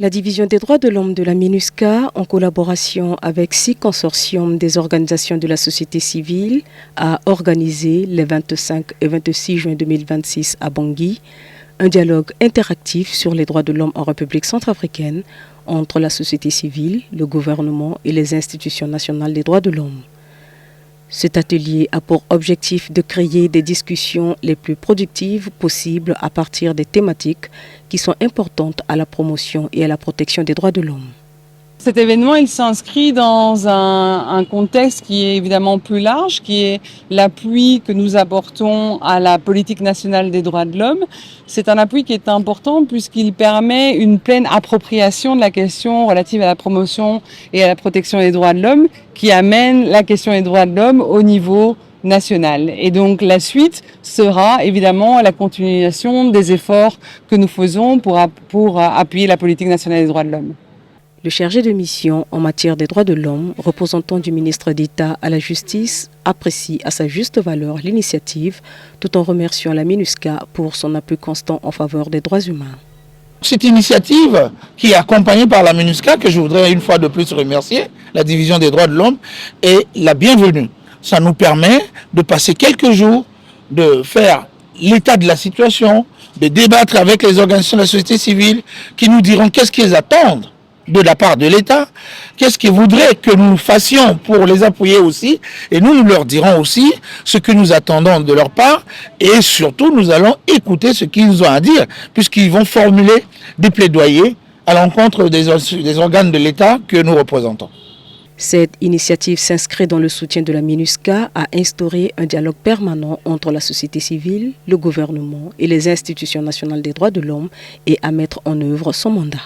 La division des droits de l'homme de la MINUSCA, en collaboration avec 6 consortiums des organisations de la société civile, a organisé les 25 et 26 juin 2026 à Bangui un dialogue interactif sur les droits de l'homme en République centrafricaine entre la société civile, le gouvernement et les institutions nationales des droits de l'homme. Cet atelier a pour objectif de créer des discussions les plus productives possibles à partir des thématiques qui sont importantes à la promotion et à la protection des droits de l'homme. Cet événement, il s'inscrit dans un contexte qui est évidemment plus large, qui est l'appui que nous apportons à la politique nationale des droits de l'homme. C'est un appui qui est important puisqu'il permet une pleine appropriation de la question relative à la promotion et à la protection des droits de l'homme, qui amène la question des droits de l'homme au niveau national. Et donc la suite sera évidemment la continuation des efforts que nous faisons pour appuyer la politique nationale des droits de l'homme. Le chargé de mission en matière des droits de l'homme, représentant du ministre d'État à la justice, apprécie à sa juste valeur l'initiative, tout en remerciant la MINUSCA pour son appui constant en faveur des droits humains. Cette initiative qui est accompagnée par la MINUSCA, que je voudrais une fois de plus remercier, la division des droits de l'homme, est la bienvenue. Ça nous permet de passer quelques jours, de faire l'état de la situation, de débattre avec les organisations de la société civile qui nous diront qu'est-ce qu'ils attendent de la part de l'État, qu'est-ce qu'ils voudraient que nous fassions pour les appuyer aussi, et nous leur dirons aussi ce que nous attendons de leur part, et surtout nous allons écouter ce qu'ils ont à dire, puisqu'ils vont formuler des plaidoyers à l'encontre des organes de l'État que nous représentons. Cette initiative s'inscrit dans le soutien de la MINUSCA à instaurer un dialogue permanent entre la société civile, le gouvernement et les institutions nationales des droits de l'homme et à mettre en œuvre son mandat.